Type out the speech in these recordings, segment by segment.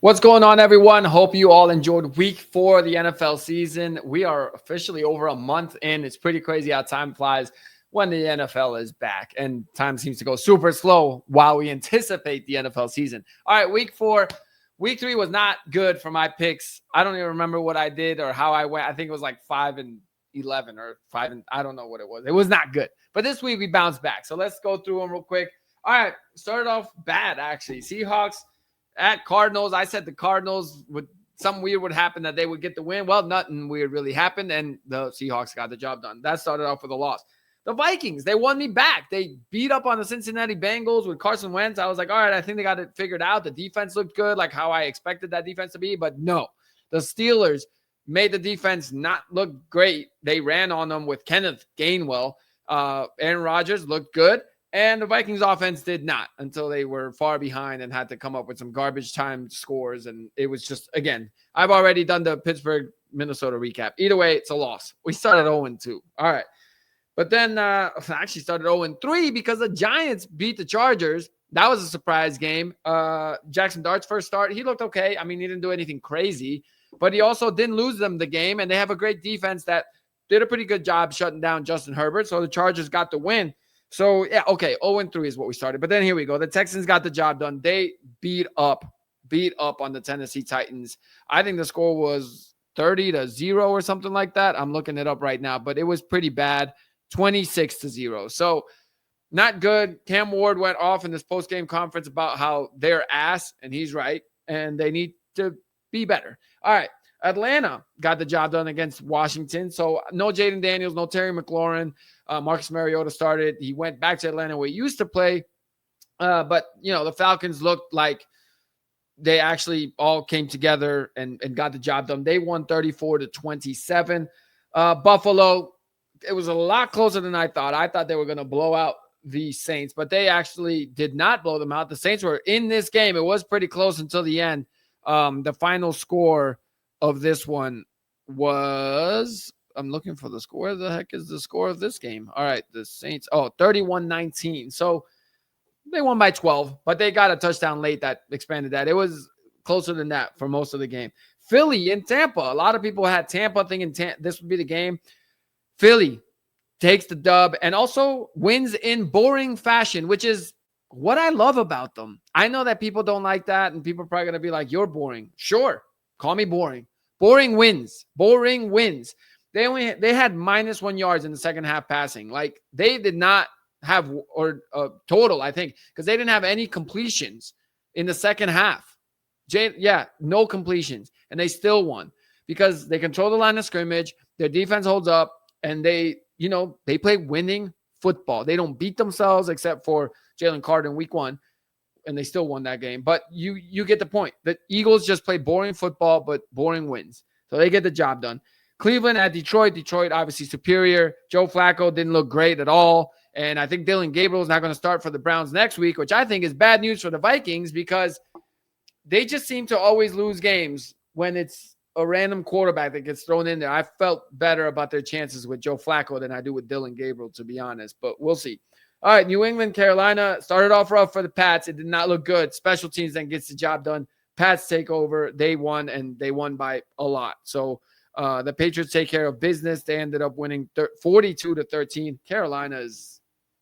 What's going on, everyone? Hope you all enjoyed week 4 of the NFL season. We are officially over a month in. It's pretty crazy how time flies when the NFL is back, and time seems to go super slow while we anticipate the NFL season. All right, week 4. Week 3 was not good for my picks. I don't even remember what I did or how I went. I think it was like 5-11 or 5 and I don't know what it was. It was not good. But this week we bounced back. So let's go through them real quick. All right, started off bad actually. Seahawks at Cardinals. I said the Cardinals would something weird would happen that they would get the win. Well, nothing weird really happened, and the Seahawks got the job done. That started off with a loss. The Vikings, they won me back. They beat up on the Cincinnati Bengals with Carson Wentz. I was like, all right, I think they got it figured out. The defense looked good, like how I expected that defense to be, but no. The Steelers made the defense not look great. They ran on them with Kenneth Gainwell. Aaron Rodgers looked good. And the Vikings offense did not until they were far behind and had to come up with some garbage time scores. And it was just, again, I've already done the Pittsburgh, Minnesota recap. Either way, it's a loss. We started 0-2. All right. But then actually started 0-3 because the Giants beat the Chargers. That was a surprise game. Jackson Dart's first start, he looked okay. I mean, he didn't do anything crazy, but he also didn't lose them the game. And they have a great defense that did a pretty good job shutting down Justin Herbert. So the Chargers got the win. So, yeah, okay, 0-3 is what we started. But then here we go. The Texans got the job done. They beat up on the Tennessee Titans. I think the score was 30-0 or something like that. I'm looking it up right now, but it was pretty bad, 26-0. So, not good. Cam Ward went off in this post-game conference about how they're ass, and he's right, and they need to be better. All right. Atlanta got the job done against Washington. So no Jaden Daniels, no Terry McLaurin. Marcus Mariota started. He went back to Atlanta where he used to play. But, the Falcons looked like they actually all came together and got the job done. They won 34-27. Buffalo, it was a lot closer than I thought. I thought they were going to blow out the Saints, but they actually did not blow them out. The Saints were in this game. It was pretty close until the end. The final score of this one was, I'm looking for the score. Where the heck is the score of this game? All right, the Saints, 31-19. So they won by 12, but they got a touchdown late that expanded that. It was closer than that for most of the game. Philly in Tampa. A lot of people had Tampa thinking this would be the game. Philly takes the dub and also wins in boring fashion, which is what I love about them. I know that people don't like that, and people are probably going to be like, you're boring. Sure. Call me boring. Boring wins. Boring wins. They had -1 yards in the second half passing. Like, they did not have, or total, I think, because they didn't have any completions in the second half. No completions. And they still won because they control the line of scrimmage. Their defense holds up, and they play winning football. They don't beat themselves except for Jalen Carter in week 1. And they still won that game. But you get the point. The Eagles just play boring football, but boring wins. So they get the job done. Cleveland at Detroit. Detroit obviously superior. Joe Flacco didn't look great at all. And I think Dylan Gabriel is not going to start for the Browns next week, which I think is bad news for the Vikings because they just seem to always lose games when it's a random quarterback that gets thrown in there. I felt better about their chances with Joe Flacco than I do with Dylan Gabriel, to be honest. But we'll see. All right, New England, Carolina started off rough for the Pats. It did not look good. Special teams then gets the job done. Pats take over. They won, and they won by a lot. So the Patriots take care of business. They ended up winning 42-13. Carolina is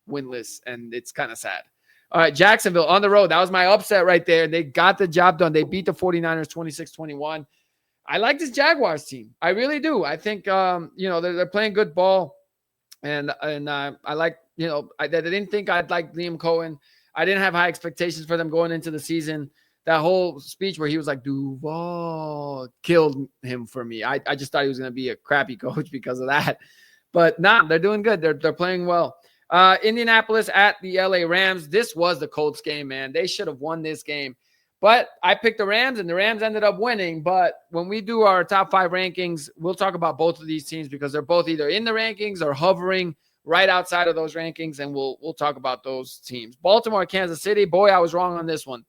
winless, and it's kind of sad. All right, Jacksonville on the road. That was my upset right there. They got the job done. They beat the 49ers 26-21. I like this Jaguars team. I really do. I think, they're playing good ball, and I like, I didn't think I'd like Liam Cohen. I didn't have high expectations for them going into the season. That whole speech where he was like, Duval killed him for me. I just thought he was going to be a crappy coach because of that. But they're doing good. They're playing well. Indianapolis at the LA Rams. This was the Colts game, man. They should have won this game. But I picked the Rams, and the Rams ended up winning. But when we do our top 5 rankings, we'll talk about both of these teams because they're both either in the rankings or hovering right outside of those rankings, and we'll talk about those teams. Baltimore, Kansas City. Boy, I was wrong on this one.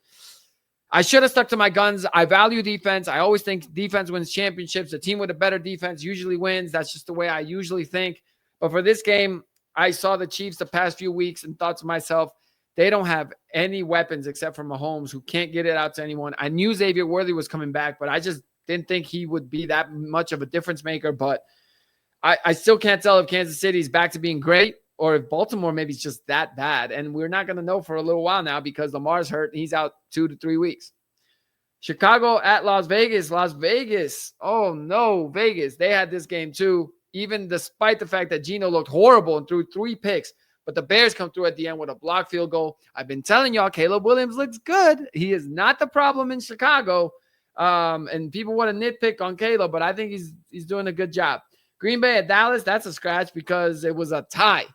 I should have stuck to my guns. I value defense. I always think defense wins championships. A team with a better defense usually wins. That's just the way I usually think. But for this game, I saw the Chiefs the past few weeks and thought to myself, They don't have any weapons except for Mahomes, who can't get it out to anyone. I knew Xavier Worthy was coming back, but I just didn't think he would be that much of a difference maker. But I still can't tell if Kansas City's back to being great or if Baltimore maybe is just that bad. And we're not going to know for a little while now because Lamar's hurt and he's out 2 to 3 weeks. Chicago at Las Vegas. Las Vegas. Oh, no, Vegas. They had this game too, even despite the fact that Geno looked horrible and threw 3 picks. But the Bears come through at the end with a blocked field goal. I've been telling y'all, Caleb Williams looks good. He is not the problem in Chicago. And people want to nitpick on Caleb, but I think he's doing a good job. Green Bay at Dallas, that's a scratch because it was a tie.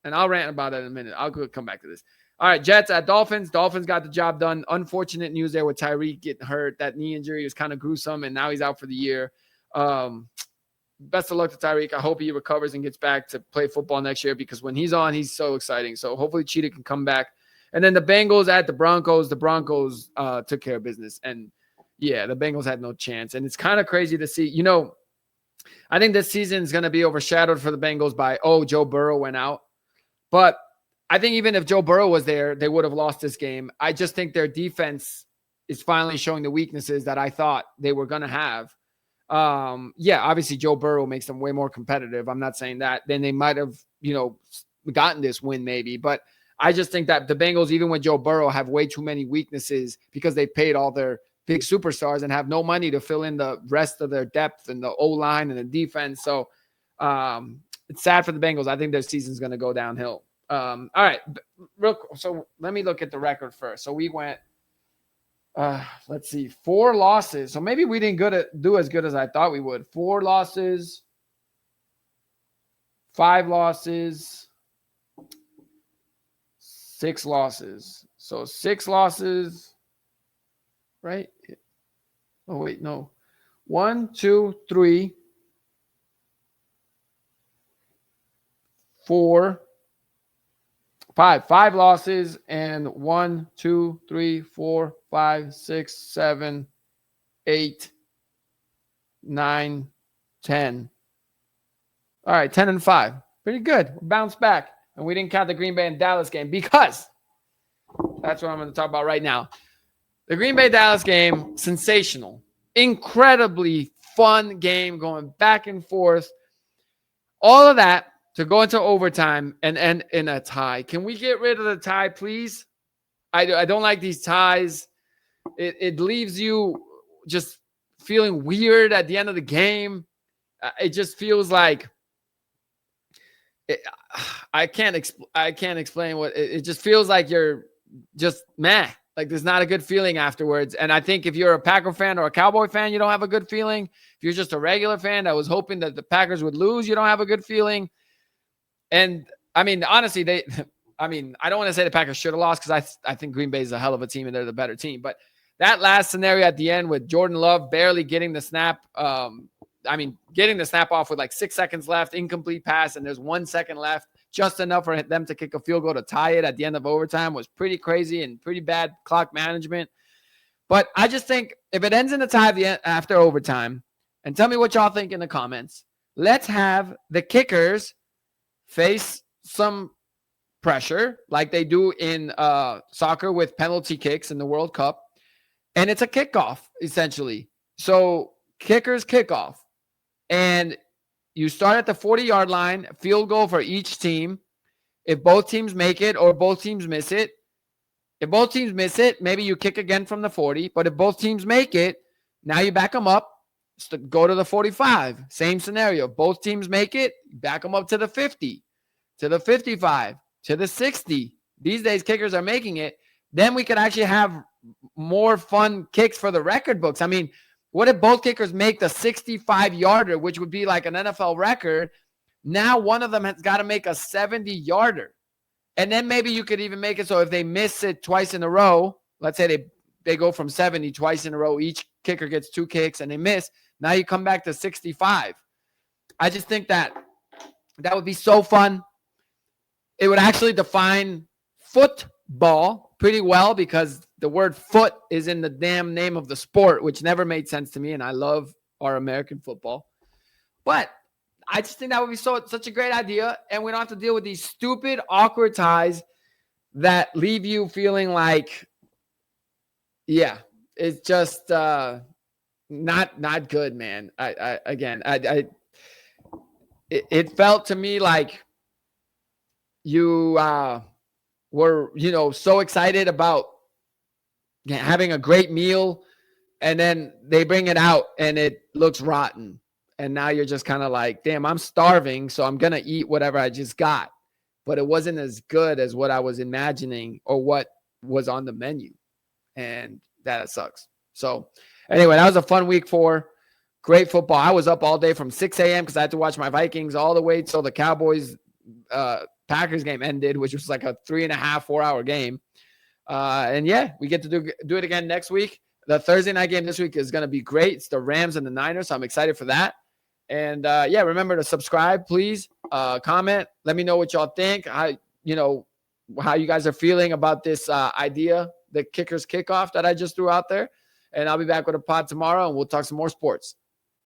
And I'll rant about it in a minute. I'll come back to this. All right, Jets at Dolphins. Dolphins got the job done. Unfortunate news there with Tyreek getting hurt. That knee injury was kind of gruesome, and now he's out for the year. Best of luck to Tyreek. I hope he recovers and gets back to play football next year because when he's on, he's so exciting. So hopefully Cheetah can come back. And then the Bengals at the Broncos. The Broncos took care of business. And, yeah, the Bengals had no chance. And it's kind of crazy to see. I think this season is going to be overshadowed for the Bengals by, Joe Burrow went out. But I think even if Joe Burrow was there, they would have lost this game. I just think their defense is finally showing the weaknesses that I thought they were going to have. Obviously Joe Burrow makes them way more competitive. I'm not saying that. Then they might have, gotten this win maybe. But I just think that the Bengals, even with Joe Burrow, have way too many weaknesses because they paid all their big superstars and have no money to fill in the rest of their depth and the O-line and the defense. So it's sad for the Bengals. I think their season's going to go downhill. All right. So let me look at the record first. So we went, let's see, 4 losses. So maybe we didn't do as good as I thought we would. 4 losses, 5 losses, 6 losses. So 6 losses, right? Oh, wait, no. 1, 2, 3, 4, 5 losses and 1, 2, 3, 4, 5, 6, 7, 8, 9, 10. All right, 10 and 5. Pretty good. We bounced back. And we didn't count the Green Bay and Dallas game because that's what I'm going to talk about right now. The Green Bay Dallas game, sensational. Incredibly fun game going back and forth. All of that to go into overtime and end in a tie. Can we get rid of the tie, please? I don't like these ties. It leaves you just feeling weird at the end of the game. It just feels like I can't explain what it just feels like. You're just meh. Like there's not a good feeling afterwards. And I think if you're a Packer fan or a Cowboy fan, you don't have a good feeling. If you're just a regular fan that was hoping that the Packers would lose, you don't have a good feeling. And I mean, honestly, I don't want to say the Packers should have lost because I think Green Bay is a hell of a team and they're the better team. But that last scenario at the end with Jordan Love barely getting the snap, getting the snap off with like 6 seconds left, incomplete pass, and there's 1 second left, just enough for them to kick a field goal to tie it at the end of overtime was pretty crazy and pretty bad clock management. But I just think if it ends in a tie after overtime, and tell me what y'all think in the comments, let's have the kickers face some pressure like they do in soccer with penalty kicks in the World Cup. And it's a kickoff, essentially. So kickers kickoff. And you start at the 40-yard line, field goal for each team. If both teams make it or both teams miss it, if both teams miss it, maybe you kick again from the 40. But if both teams make it, now you back them up, go to the 45. Same scenario. If both teams make it, back them up to the 50, to the 55, to the 60. These days, kickers are making it. Then we could actually have more fun kicks for the record books. I mean, what if both kickers make the 65-yarder, which would be like an NFL record? Now one of them has got to make a 70-yarder. And then maybe you could even make it so if they miss it twice in a row, let's say they go from 70 twice in a row, each kicker gets 2 kicks and they miss. Now you come back to 65. I just think that would be so fun. It would actually define football pretty well because the word foot is in the damn name of the sport, which never made sense to me. And I love our American football. But I just think that would be such a great idea. And we don't have to deal with these stupid, awkward ties that leave you feeling like, yeah, it's just not good, man. It felt to me like you were, so excited about having a great meal, and then they bring it out and it looks rotten. And now you're just kind of like, damn, I'm starving, so I'm going to eat whatever I just got. But it wasn't as good as what I was imagining or what was on the menu. And that sucks. So anyway, that was a fun week 4. Great football. I was up all day from 6 a.m. because I had to watch my Vikings all the way till the Cowboys Packers game ended, which was like a 3.5, 4-hour game. And yeah, we get to do it again next week. The Thursday night game this week is going to be great. It's the Rams and the Niners, so I'm excited for that. And yeah, remember to subscribe, please. Comment. Let me know what y'all think. How you guys are feeling about this idea, the Kickers Kickoff that I just threw out there. And I'll be back with a pod tomorrow, and we'll talk some more sports.